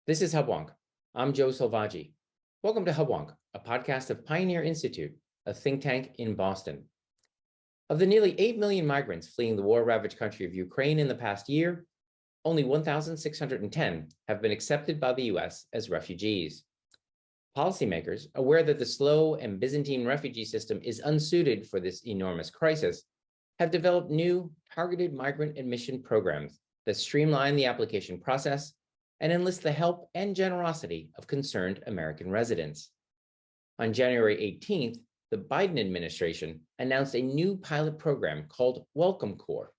This is Hubwonk. I'm Joe Salvaggi. Welcome to Hubwonk, a podcast of Pioneer Institute, a think tank in Boston. Of the nearly 8 million migrants fleeing the war-ravaged country of Ukraine in the past year, only 1,610 have been accepted by the US as refugees. Policymakers, aware that the slow and Byzantine refugee system is unsuited for this enormous crisis, have developed new targeted migrant admission programs that streamline the application process and enlist the help and generosity of concerned American residents. On January 18th, the Biden administration announced a new pilot program called Welcome Corps,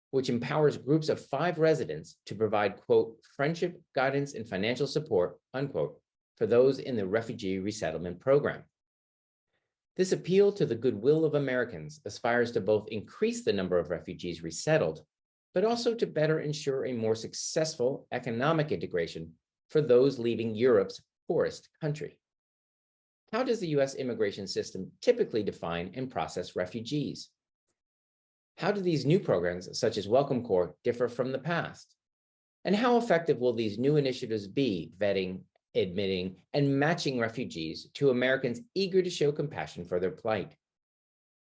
which empowers groups of 5 residents to provide, quote, friendship, guidance, and financial support, unquote, for those in the refugee resettlement program. This appeal to the goodwill of Americans aspires to both increase the number of refugees resettled, but also to better ensure a more successful economic integration for those leaving Europe's poorest country. How does the US immigration system typically define and process refugees? How do these new programs, such as Welcome Corps, differ from the past? And how effective will these new initiatives be vetting, admitting, and matching refugees to Americans eager to show compassion for their plight?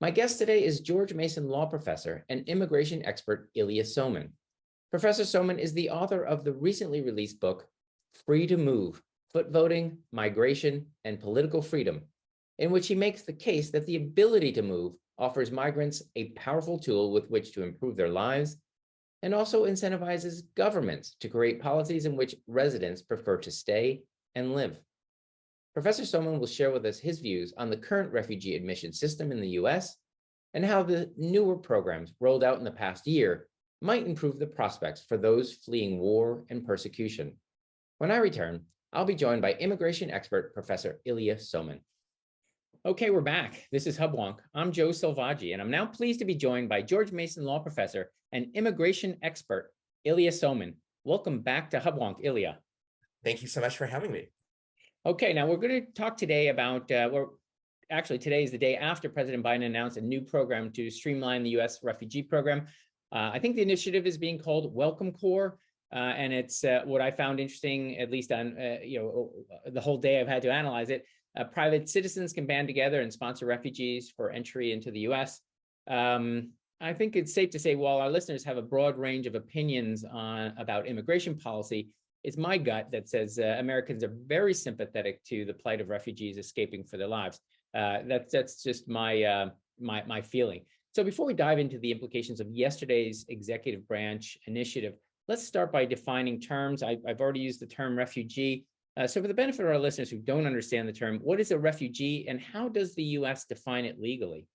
My guest today is George Mason Law Professor and immigration expert Ilya Somin. Professor Somin is the author of the recently released book, Free to Move, Foot Voting, Migration, and Political Freedom, in which he makes the case that the ability to move offers migrants a powerful tool with which to improve their lives and also incentivizes governments to create policies in which residents prefer to stay and live. Professor Somin will share with us his views on the current refugee admission system in the US and how the newer programs rolled out in the past year might improve the prospects for those fleeing war and persecution. When I return, I'll be joined by immigration expert Professor Ilya Somin. Okay, we're back. This is Hubwonk. I'm Joe Salvaggi, and I'm now pleased to be joined by George Mason Law Professor and immigration expert Ilya Somin. Welcome back to Hubwonk, Ilya. Thank you so much for having me. Okay, now we're going to talk today about, actually today is the day after President Biden announced a new program to streamline the US refugee program. I think the initiative is being called Welcome Corps, and it's what I found interesting, at least on, the whole day I've had to analyze it. Private citizens can band together and sponsor refugees for entry into the US. I think it's safe to say, while our listeners have a broad range of opinions about immigration policy, it's my gut that says Americans are very sympathetic to the plight of refugees escaping for their lives. That's just my feeling. So before we dive into the implications of yesterday's executive branch initiative, let's start by defining terms. I've already used the term refugee. So for the benefit of our listeners who don't understand the term, what is a refugee and how does the US define it legally?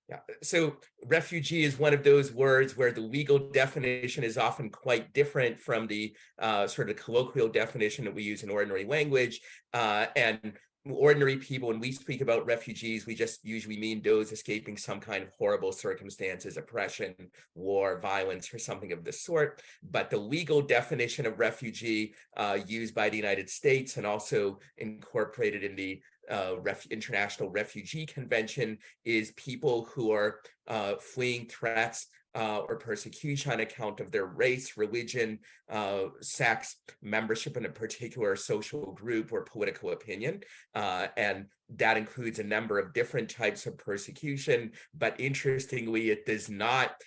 Yeah, so refugee is one of those words where the legal definition is often quite different from the sort of colloquial definition that we use in ordinary language. And ordinary people, when we speak about refugees, we just usually mean those escaping some kind of horrible circumstances, oppression, war, violence, or something of the sort. But the legal definition of refugee used by the United States and also incorporated in the International Refugee Convention is people who are fleeing threats or persecution on account of their race, religion, sex, membership in a particular social group or political opinion. And that includes a number of different types of persecution. But interestingly, it does not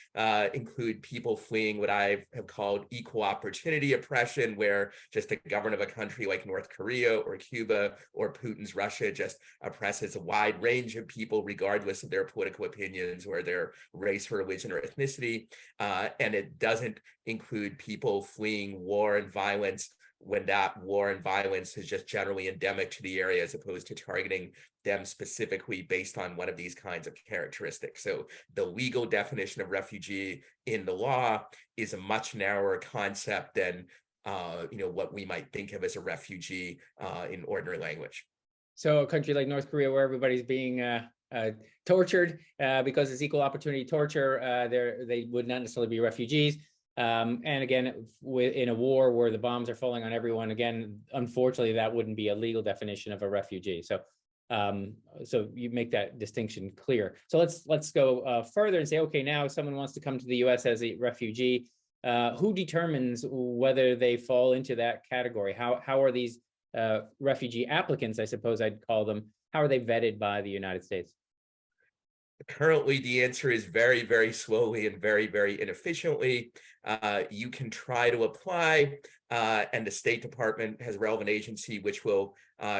include people fleeing what I have called equal opportunity oppression, where just the government of a country like North Korea or Cuba or Putin's Russia just oppresses a wide range of people, regardless of their political opinions or their race, religion, or ethnicity. And it doesn't include people fleeing war and violence when that war and violence is just generally endemic to the area, as opposed to targeting them specifically based on one of these kinds of characteristics. So the legal definition of refugee in the law is a much narrower concept than what we might think of as a refugee in ordinary language. So a country like North Korea, where everybody's being tortured because it's equal opportunity torture, they would not necessarily be refugees. And again, in a war where the bombs are falling on everyone, again, unfortunately, that wouldn't be a legal definition of a refugee. So you make that distinction clear. So let's go further and say, okay, now if someone wants to come to the US as a refugee, Who determines whether they fall into that category? How are these refugee applicants, I suppose I'd call them, how are they vetted by the United States? Currently, the answer is very, very slowly and very, very inefficiently. You can try to apply, and the State Department has a relevant agency which will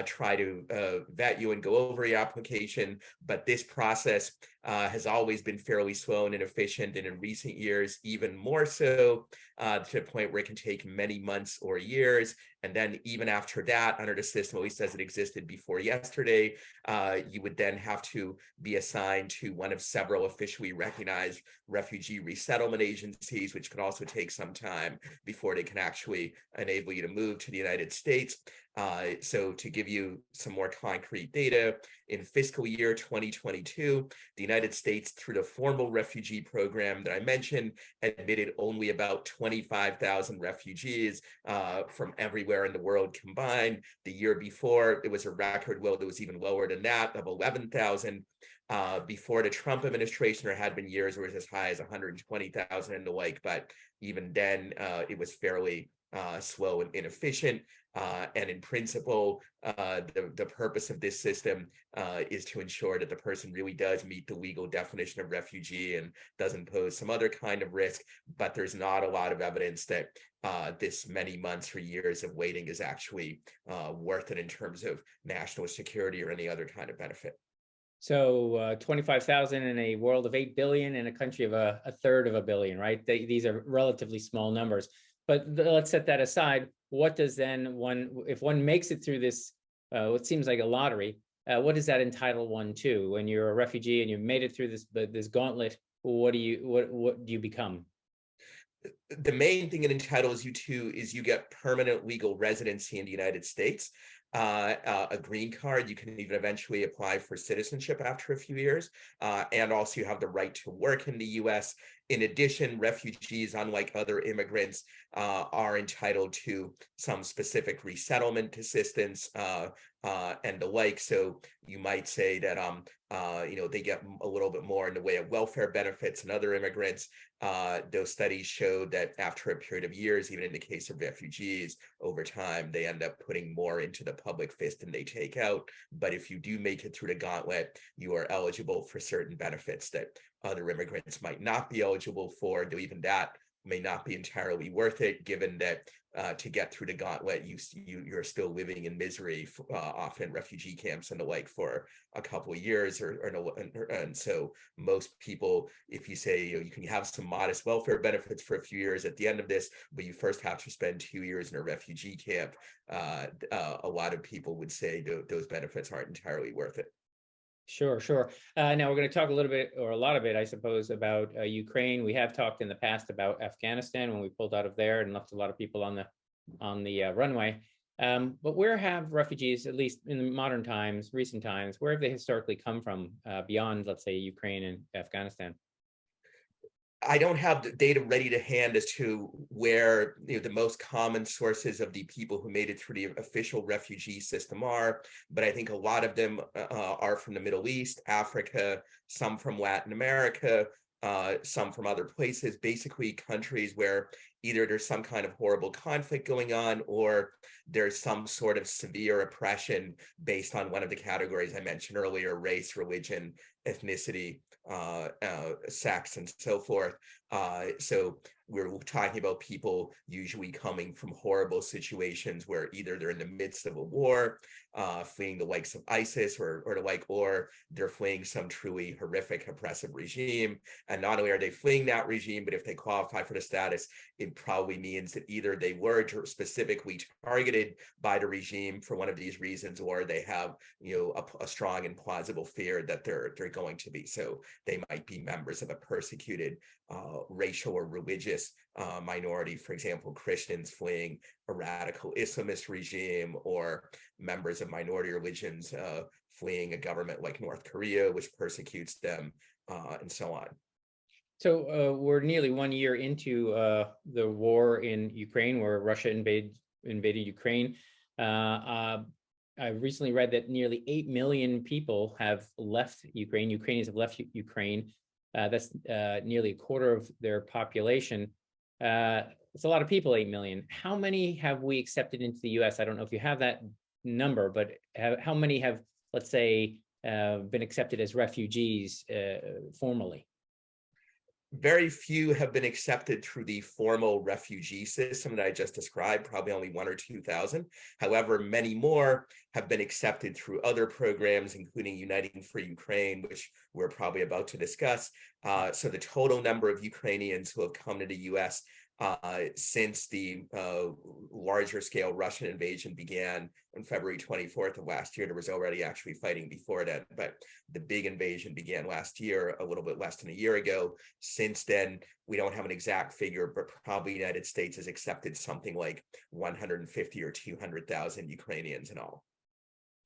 try to vet you and go over your application. But this process has always been fairly slow and inefficient, and in recent years, even more so, to the point where it can take many months or years. And then even after that, under the system, at least as it existed before yesterday, you would then have to be assigned to one of several officially recognized refugee resettlement agencies, which could also take some time before they can actually enable you to move to the United States. So to give you some more concrete data, in fiscal year 2022, the United States, through the formal refugee program that I mentioned, admitted only about 25,000 refugees from everywhere in the world combined. The year before, it was a record low that was even lower than that, of 11,000. Before the Trump administration, there had been years where it was as high as 120,000 and the like, but even then, it was fairly slow and inefficient. And in principle, the purpose of this system is to ensure that the person really does meet the legal definition of refugee and doesn't pose some other kind of risk. But there's not a lot of evidence that this many months or years of waiting is actually worth it in terms of national security or any other kind of benefit. So 25,000 in a world of 8 billion in a country of a third of a billion, right? These are relatively small numbers. But let's set that aside. What does then if one makes it through this, what seems like a lottery, what does that entitle one to? When you're a refugee and you've made it through this gauntlet, what do you become? The main thing it entitles you to is you get permanent legal residency in the United States, a green card. You can even eventually apply for citizenship after a few years, and also you have the right to work in the U.S. In addition, refugees, unlike other immigrants, are entitled to some specific resettlement assistance and the like. So you might say that they get a little bit more in the way of welfare benefits than other immigrants. Those studies showed that after a period of years, even in the case of refugees, over time, they end up putting more into the public fist than they take out. But if you do make it through the gauntlet, you are eligible for certain benefits that other immigrants might not be eligible for, though even that may not be entirely worth it, given that to get through the gauntlet, you're still living in misery, often in refugee camps and the like, for a couple of years, and so most people, if you say you can have some modest welfare benefits for a few years at the end of this, but you first have to spend 2 years in a refugee camp, a lot of people would say those benefits aren't entirely worth it. Sure, sure. Now we're going to talk a little bit, or a lot of it, I suppose, about Ukraine. We have talked in the past about Afghanistan when we pulled out of there and left a lot of people on the runway. But where have refugees, at least in modern times, recent times, where have they historically come from beyond, let's say, Ukraine and Afghanistan? I don't have the data ready to hand as to where the most common sources of the people who made it through the official refugee system are, but I think a lot of them are from the Middle East, Africa, some from Latin America, some from other places, basically countries where either there's some kind of horrible conflict going on or there's some sort of severe oppression based on one of the categories I mentioned earlier: race, religion, ethnicity, sex, and so forth. So we're talking about people usually coming from horrible situations where either they're in the midst of a war, fleeing the likes of ISIS or the like, or they're fleeing some truly horrific, oppressive regime. And not only are they fleeing that regime, but if they qualify for the status, it probably means that either they were specifically targeted by the regime for one of these reasons, or they have a strong and plausible fear that they're going to be. So they might be members of a persecuted racial or religious minority, for example, Christians fleeing a radical Islamist regime, or members of minority religions fleeing a government like North Korea, which persecutes them, and so on. So we're nearly 1 year into the war in Ukraine, where Russia invaded Ukraine. I recently read that nearly 8 million people have left Ukraine. Ukrainians have left Ukraine. That's nearly a quarter of their population. It's a lot of people, 8 million. How many have we accepted into the US? I don't know if you have that number, but how many have, let's say, been accepted as refugees formally? Very few have been accepted through the formal refugee system that I just described, probably only 1 or 2,000. However, many more have been accepted through other programs, including Uniting for Ukraine, which we're probably about to discuss. So the total number of Ukrainians who have come to the US since the larger scale Russian invasion began on February 24th of last year. There was already actually fighting before that, but the big invasion began last year, a little bit less than a year ago. Since then, we don't have an exact figure, but probably the United States has accepted something like 150 or 200,000 Ukrainians in all.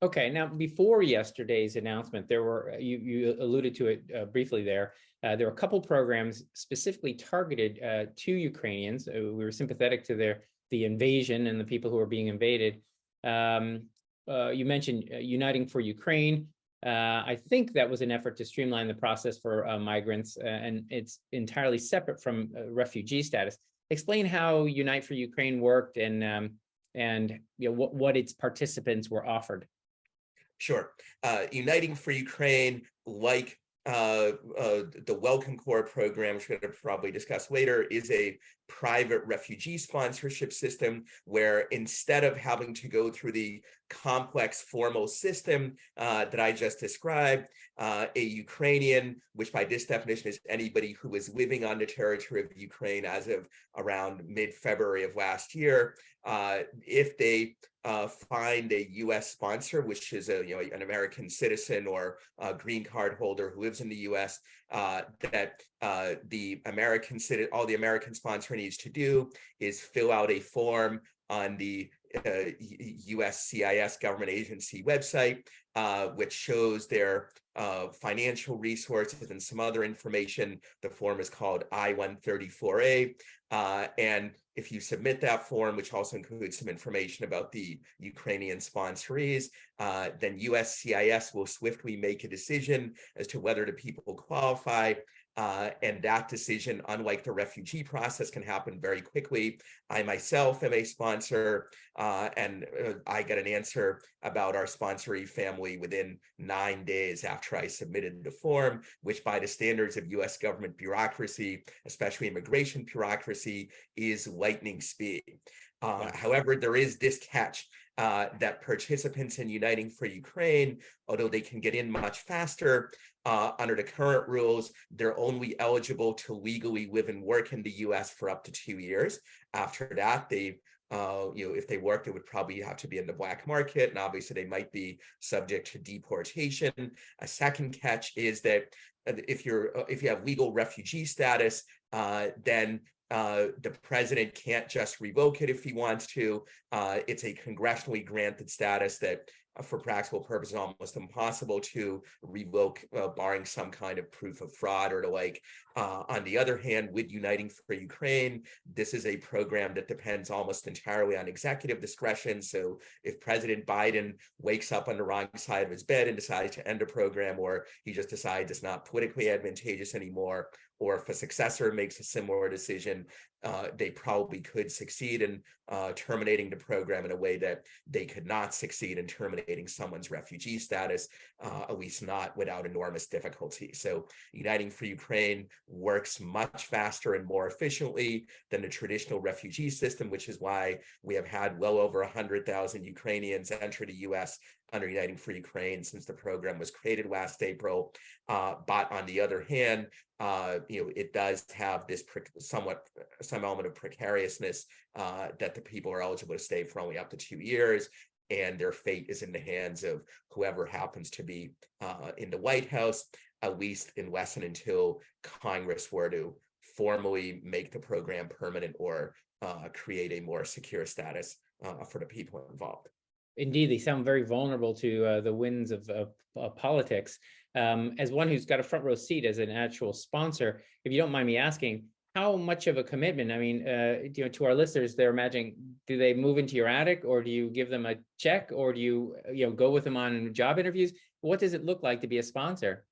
Okay, now before yesterday's announcement, there were, you alluded to it briefly there. There were a couple programs specifically targeted to Ukrainians. We were sympathetic to the invasion and the people who were being invaded. You mentioned Uniting for Ukraine. I think that was an effort to streamline the process for migrants, and it's entirely separate from refugee status. Explain how Unite for Ukraine worked and you know, what its participants were offered. Sure. Uniting for Ukraine, like the Welcome Corps program, which we're going to probably discuss later, is a private refugee sponsorship system where instead of having to go through the complex formal system that I just described, a Ukrainian, which by this definition is anybody who is living on the territory of Ukraine as of around mid-February of last year, if they find a U.S. sponsor, which is an American citizen or a green card holder who lives in the U.S., that all the American sponsor needs to do is fill out a form on the USCIS government agency website, which shows their financial resources and some other information. The form is called I-134A. And if you submit that form, which also includes some information about the Ukrainian sponsorees, then USCIS will swiftly make a decision as to whether the people qualify. And that decision, unlike the refugee process, can happen very quickly. I myself am a sponsor, and I get an answer about our sponsoree family within 9 days after I submitted the form, which by the standards of US government bureaucracy, especially immigration bureaucracy, is lightning speed. However, there is this catch that participants in Uniting for Ukraine, although they can get in much faster, under the current rules, they're only eligible to legally live and work in the US for up to 2 years. After that, they if they worked, it would probably have to be in the black market, and obviously they might be subject to deportation. A second catch is that if you have legal refugee status, then the president can't just revoke it if he wants to. It's a congressionally granted status that, for practical purposes, almost impossible to revoke, barring some kind of proof of fraud or the like. On the other hand, with Uniting for Ukraine, this is a program that depends almost entirely on executive discretion. So if President Biden wakes up on the wrong side of his bed and decides to end a program, or he just decides it's not politically advantageous anymore, or if a successor makes a similar decision, they probably could succeed in terminating the program in a way that they could not succeed in terminating someone's refugee status, at least not without enormous difficulty. So Uniting for Ukraine works much faster and more efficiently than the traditional refugee system, which is why we have had well over 100,000 Ukrainians enter the US under Uniting for Ukraine since the program was created last April. But on the other hand, it does have this some element of precariousness, that the people are eligible to stay for only up to 2 years, and their fate is in the hands of whoever happens to be in the White House, at least unless and until Congress were to formally make the program permanent or create a more secure status for the people involved. Indeed, they sound very vulnerable to the winds of politics. As one who's got a front row seat as an actual sponsor, if you don't mind me asking, how much of a commitment? I mean, to our listeners, they're imagining, do they move into your attic, or do you give them a check, or do you, go with them on job interviews? What does it look like to be a sponsor?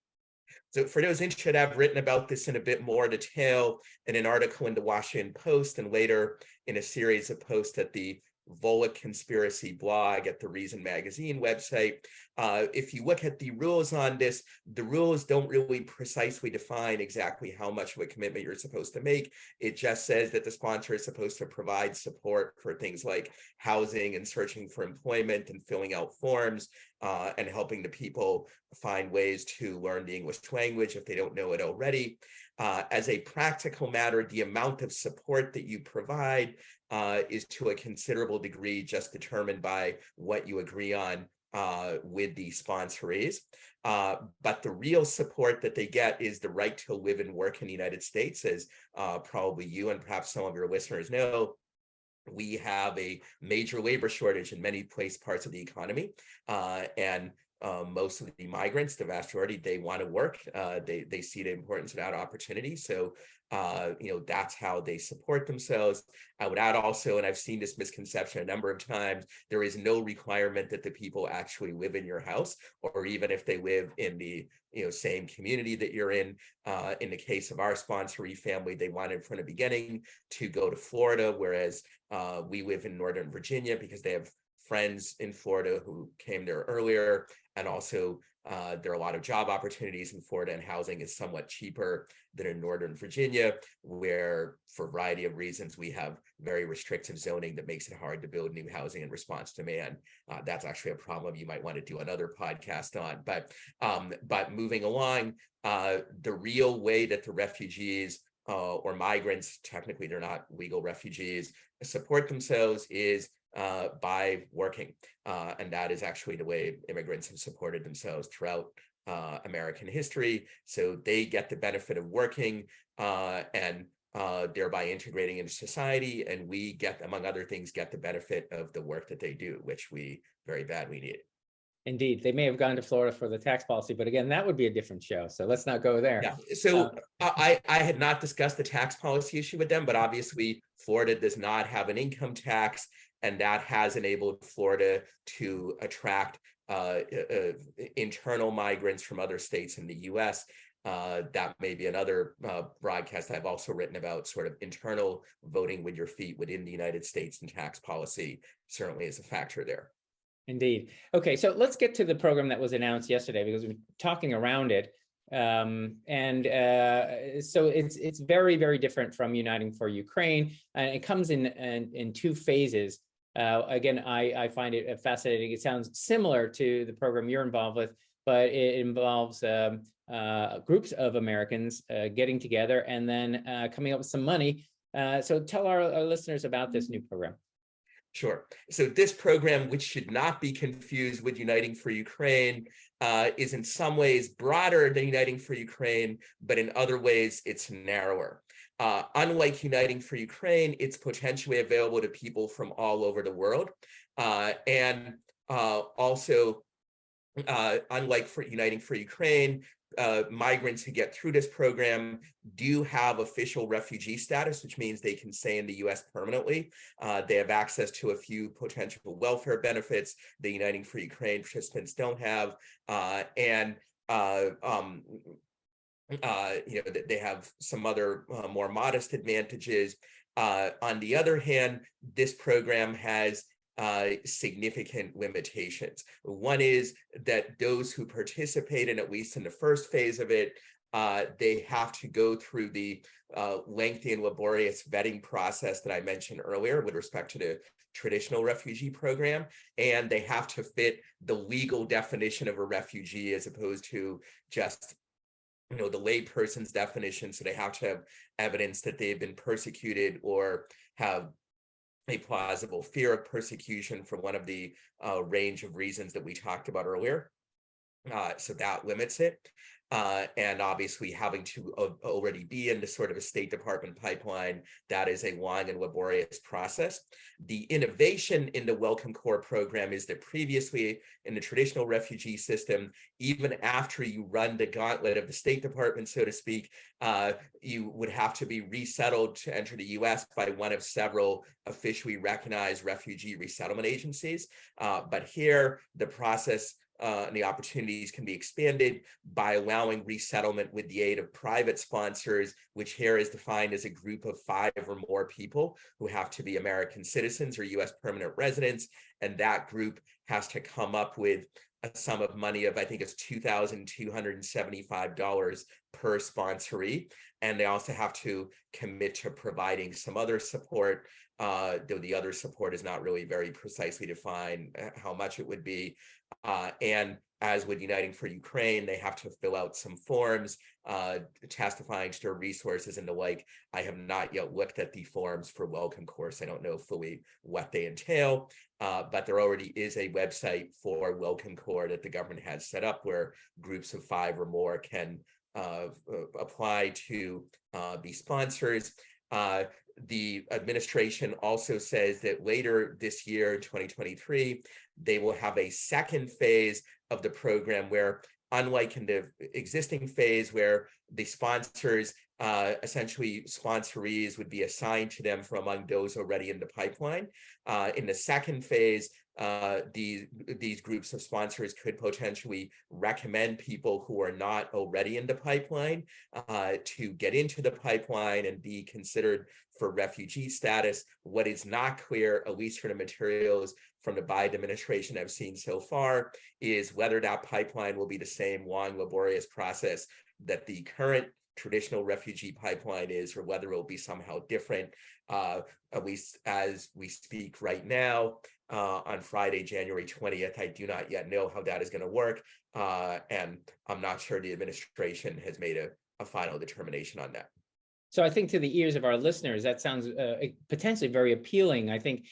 So for those interested, I've written about this in a bit more detail in an article in the Washington Post and later in a series of posts at the Volokh Conspiracy blog at the Reason Magazine website. If you look at the rules on this, the rules don't really precisely define exactly how much of a commitment you're supposed to make. It just says that the sponsor is supposed to provide support for things like housing and searching for employment and filling out forms and helping the people find ways to learn the English language if they don't know it already. As a practical matter, the amount of support that you provide is to a considerable degree just determined by what you agree on with the sponsorees. But the real support that they get is the right to live and work in the United States, as probably you and perhaps some of your listeners know. We have a major labor shortage in many parts of the economy, and most of the migrants, the vast majority, they want to work. They see the importance of that opportunity. So, that's how they support themselves. I would add also, and I've seen this misconception a number of times, there is no requirement that the people actually live in your house, or even if they live in the same community that you're in. In the case of our sponsoree family, they wanted from the beginning to go to Florida, whereas we live in Northern Virginia because they have friends in Florida who came there earlier. And also there are a lot of job opportunities in Florida, and housing is somewhat cheaper than in Northern Virginia, where for a variety of reasons, we have very restrictive zoning that makes it hard to build new housing in response to demand. That's actually a problem you might want to do another podcast on. But moving along, the real way that the refugees or migrants, technically they're not legal refugees, support themselves is by working. And that is actually the way immigrants have supported themselves throughout American history. So they get the benefit of working and thereby integrating into society. And we get, among other things, get the benefit of the work that they do, which we very badly need. Indeed, they may have gone to Florida for the tax policy, but again, that would be a different show. So let's not go there. Yeah. So I had not discussed the tax policy issue with them, but obviously Florida does not have an income tax, and that has enabled Florida to attract internal migrants from other states in the U.S. That may be another broadcast I've also written about, sort of internal voting with your feet within the United States, and tax policy certainly is a factor there. Indeed. Okay, so let's get to the program that was announced yesterday, because we've been talking around it. So it's very, very different from Uniting for Ukraine. And it comes in two phases. Again, I find it fascinating. It sounds similar to the program you're involved with, but it involves groups of Americans getting together and then coming up with some money. So tell our listeners about this new program. Sure. So this program, which should not be confused with Uniting for Ukraine, is in some ways broader than Uniting for Ukraine, but in other ways it's narrower. Unlike Uniting for Ukraine, it's potentially available to people from all over the world. And also, unlike for Uniting for Ukraine, migrants who get through this program do have official refugee status, which means they can stay in the U.S. permanently. They have access to a few potential welfare benefits the Uniting for Ukraine participants don't have, and they have some other more modest advantages. On the other hand, this program has significant limitations. One is that those who participate in, at least in the first phase of it, they have to go through the lengthy and laborious vetting process that I mentioned earlier with respect to the traditional refugee program, and they have to fit the legal definition of a refugee as opposed to just the layperson's definition. So they have to have evidence that they've been persecuted or have a plausible fear of persecution for one of the range of reasons that we talked about earlier. So that limits it. And obviously having to already be in the sort of a State Department pipeline, that is a long and laborious process. The innovation in the Welcome Corps program is that previously in the traditional refugee system, even after you run the gauntlet of the State Department, so to speak, you would have to be resettled to enter the US by one of several officially recognized refugee resettlement agencies. But here, the process and the opportunities can be expanded by allowing resettlement with the aid of private sponsors, which here is defined as a group of 5 or more people who have to be American citizens or U.S. permanent residents. And that group has to come up with a sum of money of, I think it's $2,275 per sponsoree. And they also have to commit to providing some other support, though the other support is not really very precisely defined how much it would be. And as with Uniting for Ukraine, they have to fill out some forms testifying to their resources and the like. I have not yet looked at the forms for Welcome Course. I don't know fully what they entail, but there already is a website for Welcome Core that the government has set up where groups of 5 or more can apply to be sponsors. The administration also says that later this year, 2023, they will have a second phase of the program where, unlike in the existing phase where the sponsors, essentially sponsorees would be assigned to them from among those already in the pipeline. In the second phase, these groups of sponsors could potentially recommend people who are not already in the pipeline to get into the pipeline and be considered for refugee status. What is not clear, at least for the materials from the Biden administration I've seen so far, is whether that pipeline will be the same long, laborious process that the current traditional refugee pipeline is, or whether it will be somehow different. At least as we speak right now, on Friday, January 20th, I do not yet know how that is going to work. And I'm not sure the administration has made a final determination on that. So I think to the ears of our listeners, that sounds potentially very appealing. I think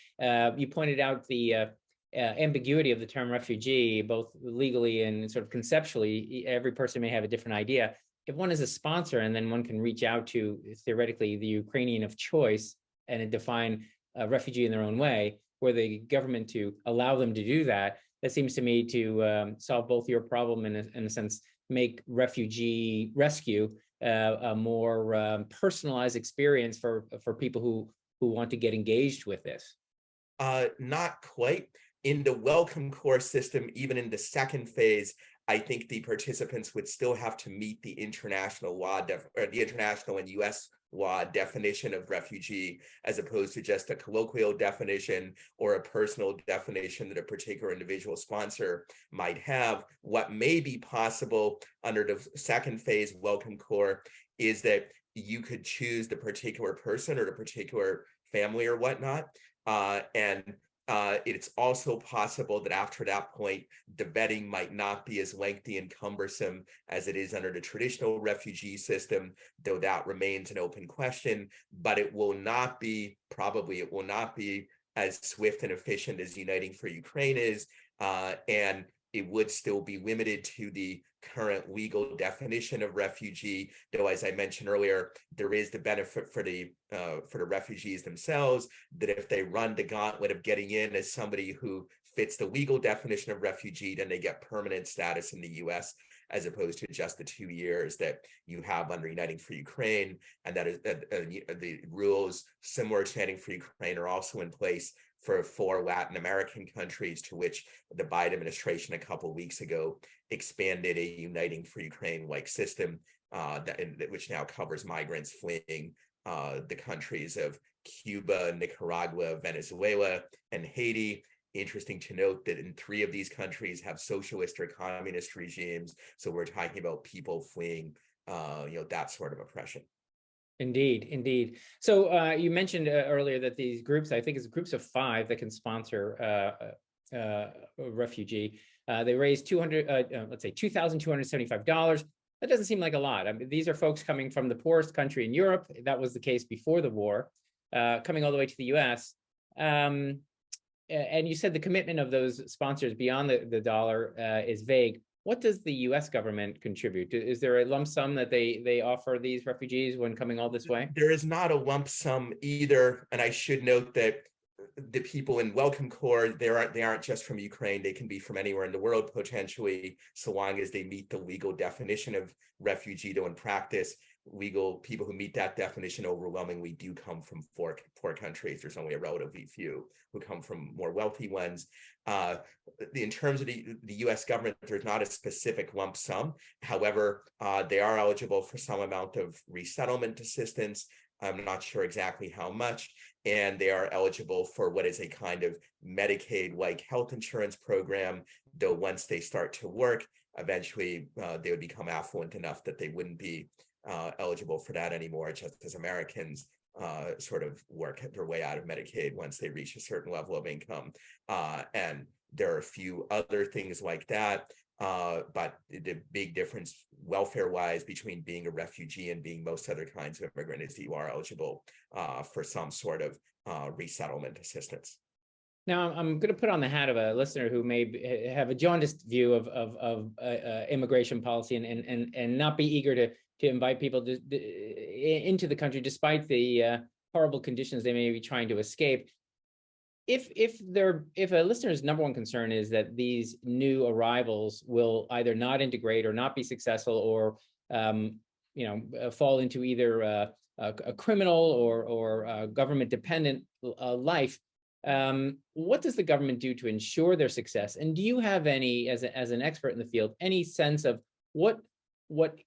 you pointed out the ambiguity of the term refugee, both legally and sort of conceptually. Every person may have a different idea. If one is a sponsor and then one can reach out to, theoretically, the Ukrainian of choice and define a refugee in their own way, for the government to allow them to do that, that seems to me to solve both your problem and, in a sense, make refugee rescue a more personalized experience for people who want to get engaged with this. Not quite. In the Welcome Core system, even in the second phase, I think the participants would still have to meet the international law or the international and U.S. law definition of refugee, as opposed to just a colloquial definition or a personal definition that a particular individual sponsor might have. What may be possible under the second phase Welcome Core is that you could choose the particular person or the particular family or whatnot, and it's also possible that after that point, the vetting might not be as lengthy and cumbersome as it is under the traditional refugee system, though that remains an open question, but it will not be, probably it will not be as swift and efficient as Uniting for Ukraine is, and it would still be limited to the current legal definition of refugee, though, as I mentioned earlier, there is the benefit for the refugees themselves, that if they run the gauntlet of getting in as somebody who fits the legal definition of refugee, then they get permanent status in the U.S., as opposed to just the 2 years that you have under Uniting for Ukraine. And that is the rules similar to Uniting for Ukraine are also in place for 4 Latin American countries, to which the Biden administration a couple of weeks ago expanded a Uniting for Ukraine-like system, which now covers migrants fleeing the countries of Cuba, Nicaragua, Venezuela, and Haiti. Interesting to note that in 3 of these countries have socialist or communist regimes. So we're talking about people fleeing, that sort of oppression. Indeed, indeed. So you mentioned earlier that these groups, I think it's groups of 5 that can sponsor a refugee. They raised $2,275. That doesn't seem like a lot. I mean, these are folks coming from the poorest country in Europe. That was the case before the war, coming all the way to the U.S. And you said the commitment of those sponsors beyond the dollar is vague. What does the U.S. government contribute? Is there a lump sum that they offer these refugees when coming all this way? There is not a lump sum either. And I should note that the people in Welcome Core, they aren't just from Ukraine. They can be from anywhere in the world, potentially, so long as they meet the legal definition of refugee, though in practice, legal people who meet that definition overwhelmingly do come from poor countries. There's only a relatively few who come from more wealthy ones. In terms of the US government, there's not a specific lump sum. However, they are eligible for some amount of resettlement assistance. I'm not sure exactly how much, and they are eligible for what is a kind of Medicaid-like health insurance program, though once they start to work, eventually they would become affluent enough that they wouldn't be eligible for that anymore, just as Americans sort of work their way out of Medicaid once they reach a certain level of income. And there are a few other things like that. But the big difference welfare-wise between being a refugee and being most other kinds of immigrant is that you are eligible for some sort of resettlement assistance. Now, I'm going to put on the hat of a listener who may have a jaundiced view of immigration policy and not be eager to invite people into the country despite the horrible conditions they may be trying to escape. If a listener's number one concern is that these new arrivals will either not integrate or not be successful, or fall into either a criminal or government dependent life, what does the government do to ensure their success? And do you have any, as an expert in the field, any sense of what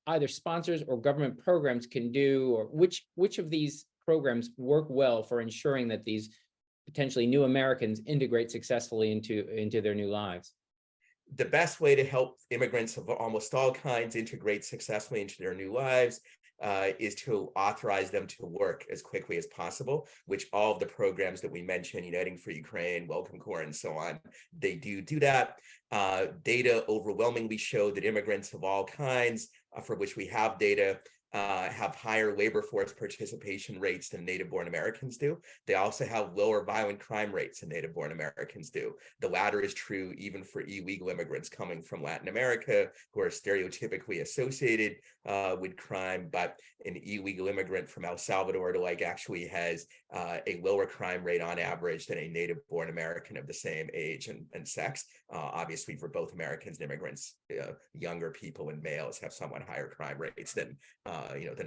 either sponsors or government programs can do, or which of these programs work well for ensuring that these potentially new Americans integrate successfully into their new lives? The best way to help immigrants of almost all kinds integrate successfully into their new lives is to authorize them to work as quickly as possible, which all of the programs that we mentioned, Yearning for Ukraine, Welcome Corps, and so on, they do that. Data overwhelmingly show that immigrants of all kinds, for which we have data, have higher labor force participation rates than native-born Americans do. They also have lower violent crime rates than native-born Americans do. The latter is true even for illegal immigrants coming from Latin America, who are stereotypically associated with crime, but an illegal immigrant from El Salvador actually has a lower crime rate on average than a native-born American of the same age and sex. Obviously, for both Americans and immigrants, younger people and males have somewhat higher crime rates than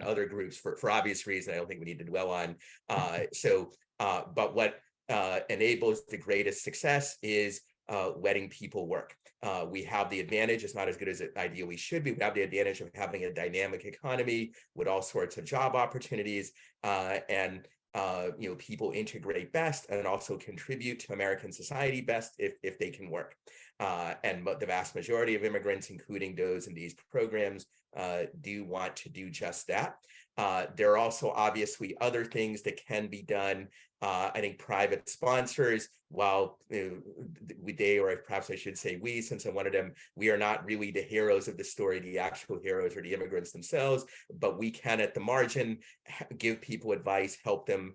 other groups for obvious reasons I don't think we need to dwell on. But what enables the greatest success is letting people work. We have the advantage, it's not as good as it ideally should be, we have the advantage of having a dynamic economy with all sorts of job opportunities, and people integrate best and also contribute to American society best if they can work. And the vast majority of immigrants, including those in these programs, do want to do just that. There are also obviously other things that can be done. I think private sponsors, while they, or perhaps I should say we, since I'm one of them, we are not really the heroes of the story. The actual heroes are the immigrants themselves, but we can at the margin give people advice, help them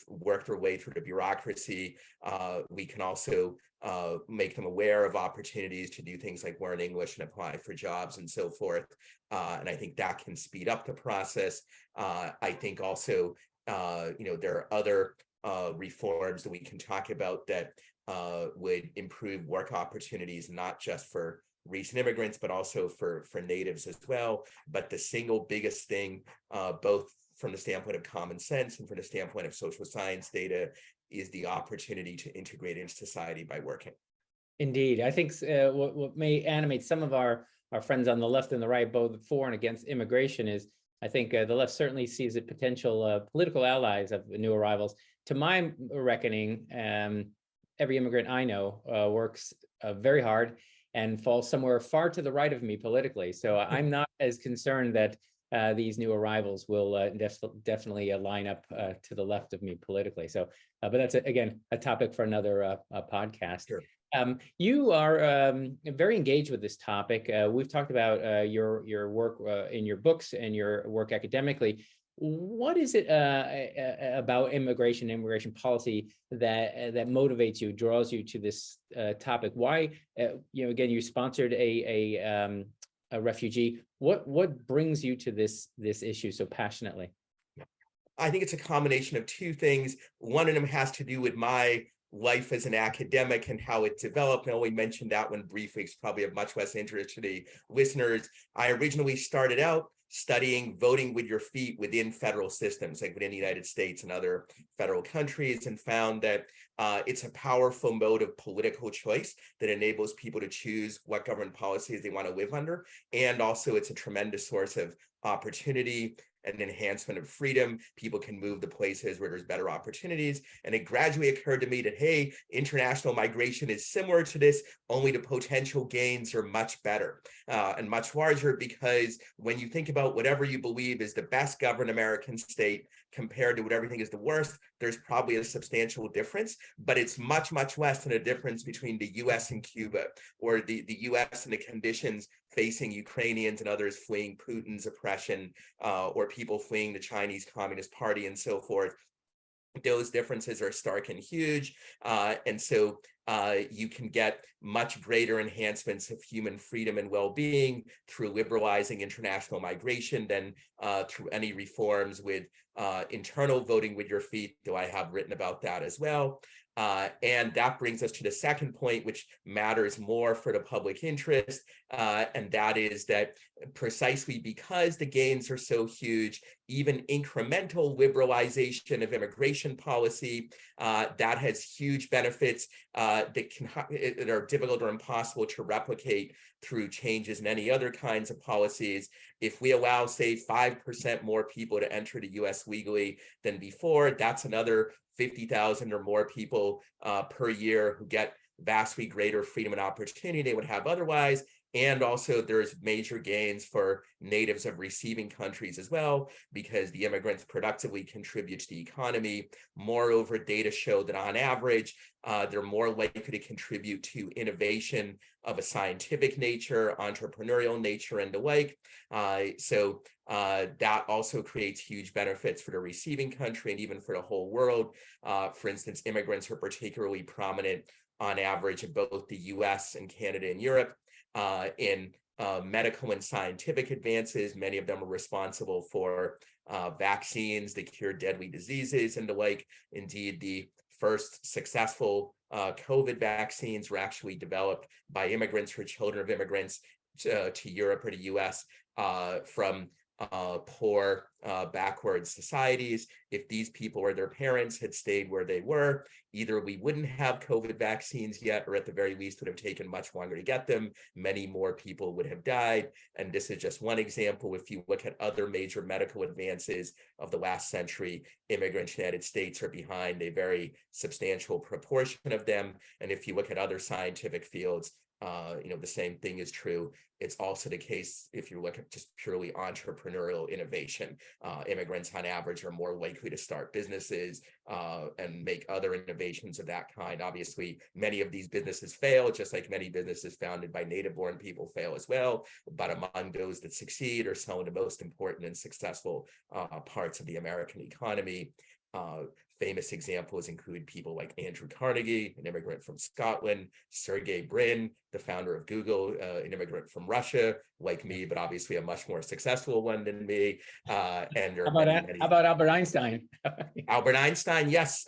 work their way through the bureaucracy. We can also make them aware of opportunities to do things like learn English and apply for jobs and so forth. And I think that can speed up the process. I think also, there are other reforms that we can talk about that would improve work opportunities, not just for recent immigrants, but also for natives as well. But the single biggest thing, both from the standpoint of common sense and from the standpoint of social science data, is the opportunity to integrate into society by working. Indeed. I think what may animate some of our friends on the left and the right, both for and against immigration, is I think the left certainly sees it potential political allies of new arrivals. To my reckoning, every immigrant I know works very hard and falls somewhere far to the right of me politically. So I'm not as concerned that these new arrivals will definitely line up to the left of me politically. So, but that's again a topic for another podcast. Sure. You are very engaged with this topic. We've talked about your work in your books and your work academically. What is it about immigration policy that motivates you, draws you to this topic? Why, again, you sponsored a refugee. What brings you to this issue so passionately? I think it's a combination of two things. One of them has to do with my life as an academic and how it developed. I only mentioned that one briefly. It's probably of much less interest to the listeners. I originally started out studying voting with your feet within federal systems, like within the United States and other federal countries, and found that it's a powerful mode of political choice that enables people to choose what government policies they want to live under. And also it's a tremendous source of opportunity and enhancement of freedom. People can move to places where there's better opportunities. And it gradually occurred to me that, hey, international migration is similar to this, only the potential gains are much better and much larger, because when you think about whatever you believe is the best governed American state compared to what everything is the worst, there's probably a substantial difference, but it's much, much less than a difference between the US and Cuba, or the US and the conditions facing Ukrainians and others fleeing Putin's oppression, or people fleeing the Chinese Communist Party and so forth. Those differences are stark and huge. And so you can get much greater enhancements of human freedom and well-being through liberalizing international migration than through any reforms with internal voting with your feet, though I have written about that as well. And that brings us to the second point, which matters more for the public interest, and that is that precisely because the gains are so huge, even incremental liberalization of immigration policy, that has huge benefits that are difficult or impossible to replicate through changes in any other kinds of policies. If we allow, say, 5% more people to enter the US legally than before, that's another 50,000 or more people per year who get vastly greater freedom and opportunity they would have otherwise. And also there's major gains for natives of receiving countries as well, because the immigrants productively contribute to the economy. Moreover, data show that on average, they're more likely to contribute to innovation of a scientific nature, entrepreneurial nature, and the like. So that also creates huge benefits for the receiving country and even for the whole world. For instance, immigrants are particularly prominent on average in both the US and Canada and Europe in medical and scientific advances. Many of them are responsible for vaccines that cure deadly diseases and the like. Indeed, the first successful COVID vaccines were actually developed by immigrants for children of immigrants to Europe or the US from poor, backward societies. If these people or their parents had stayed where they were, either we wouldn't have COVID vaccines yet, or at the very least would have taken much longer to get them. Many more people would have died. And this is just one example. If you look at other major medical advances of the last century, immigrants in the United States are behind a very substantial proportion of them. And if you look at other scientific fields, the same thing is true. It's also the case if you look at just purely entrepreneurial innovation. Immigrants on average are more likely to start businesses and make other innovations of that kind. Obviously, many of these businesses fail, just like many businesses founded by native-born people fail as well. But among those that succeed are some of the most important and successful parts of the American economy. Famous examples include people like Andrew Carnegie, an immigrant from Scotland, Sergey Brin, the founder of Google, an immigrant from Russia, like me, but obviously a much more successful one than me. And there are many. How about Albert Einstein? Albert Einstein, yes,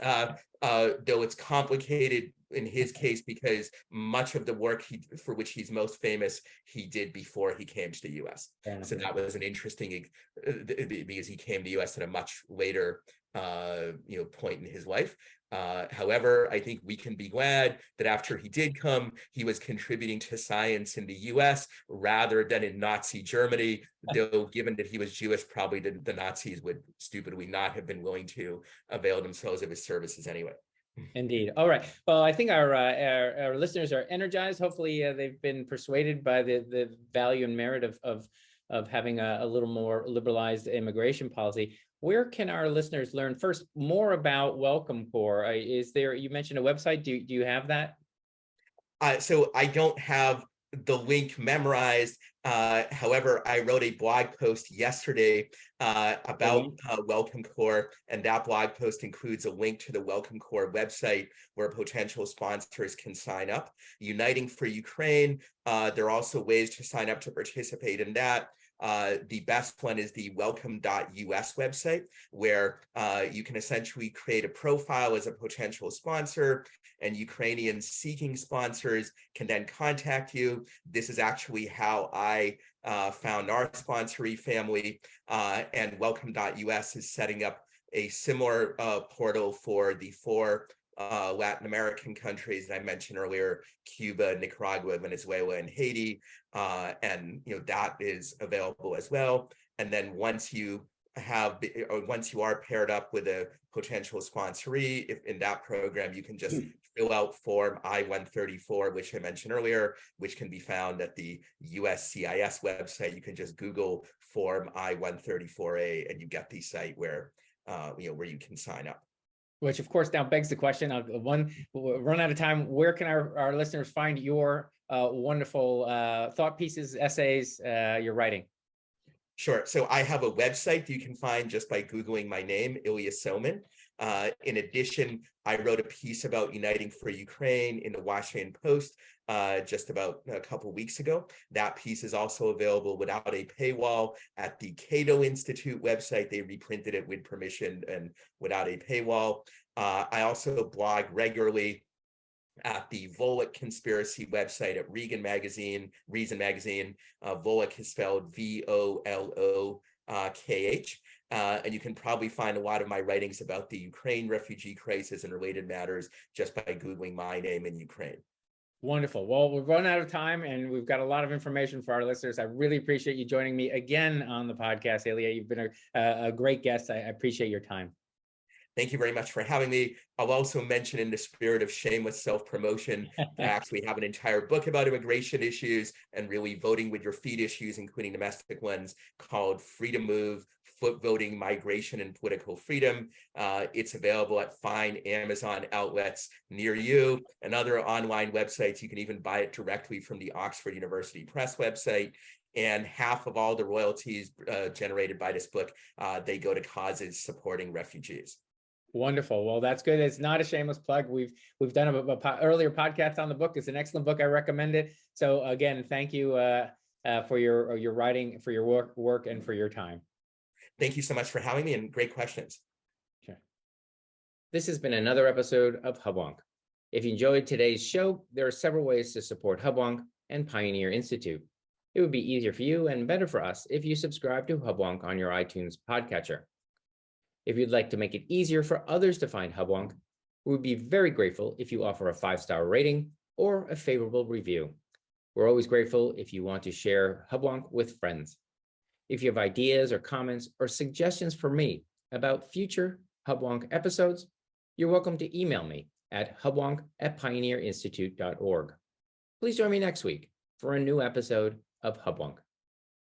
though it's complicated in his case because much of the work for which he's most famous, he did before he came to the US. So that was an interesting, because he came to the US at a much later point in his life. However, I think we can be glad that after he did come, he was contributing to science in the US rather than in Nazi Germany, though given that he was Jewish, probably the Nazis would stupidly not have been willing to avail themselves of his services anyway. Indeed. All right. Well, I think our listeners are energized. Hopefully they've been persuaded by the value and merit of having a little more liberalized immigration policy. Where can our listeners learn first more about Welcome Corps? Is there, you mentioned a website. Do you have that? So I don't have the link memorized. However, I wrote a blog post yesterday about Welcome Corps, and that blog post includes a link to the Welcome Corps website where potential sponsors can sign up. Uniting for Ukraine, there are also ways to sign up to participate in that. The best one is the welcome.us website, where you can essentially create a profile as a potential sponsor, and Ukrainians seeking sponsors can then contact you. This is actually how I found our sponsoree family, and welcome.us is setting up a similar portal for the 4 Latin American countries that I mentioned earlier: Cuba, Nicaragua, Venezuela, and Haiti. And that is available as well. And then once you are paired up with a potential sponsoree, if in that program, you can just fill out form I-134, which I mentioned earlier, which can be found at the USCIS website. You can just Google form I-134A, and you get the site where you can sign up. Which of course now begs the question of we'll run out of time. Where can our listeners find your wonderful thought pieces, essays, your writing? Sure. So I have a website you can find just by Googling my name, Ilya Soman. In addition, I wrote a piece about Uniting for Ukraine in the Washington Post just about a couple of weeks ago. That piece is also available without a paywall at the Cato Institute website. They reprinted it with permission and without a paywall. I also blog regularly at the Volokh Conspiracy website at Reason Magazine. Volokh is spelled Volokh. And you can probably find a lot of my writings about the Ukraine refugee crisis and related matters just by Googling my name in Ukraine. Wonderful. Well, we've run out of time and we've got a lot of information for our listeners. I really appreciate you joining me again on the podcast, Ilya. You've been a great guest. I appreciate your time. Thank you very much for having me. I'll also mention, in the spirit of shameless self-promotion, I actually have an entire book about immigration issues and really voting with your feet issues, including domestic ones, called Free to Move: Foot Voting, Migration, and Political Freedom. It's available at fine Amazon outlets near you and other online websites. You can even buy it directly from the Oxford University Press website. And half of all the royalties generated by this book, they go to causes supporting refugees. Wonderful. Well, that's good. It's not a shameless plug. We've done a earlier podcast on the book. It's an excellent book. I recommend it. So again, thank you for your writing, for your work, and for your time. Thank you so much for having me, and great questions. Sure. This has been another episode of Hubwonk. If you enjoyed today's show, there are several ways to support Hubwonk and Pioneer Institute. It would be easier for you and better for us if you subscribe to Hubwonk on your iTunes podcatcher. If you'd like to make it easier for others to find Hubwonk, we would be very grateful if you offer a 5-star rating or a favorable review. We're always grateful if you want to share Hubwonk with friends. If you have ideas or comments or suggestions for me about future Hubwonk episodes, you're welcome to email me at hubwonk@pioneerinstitute.org. Please join me next week for a new episode of Hubwonk.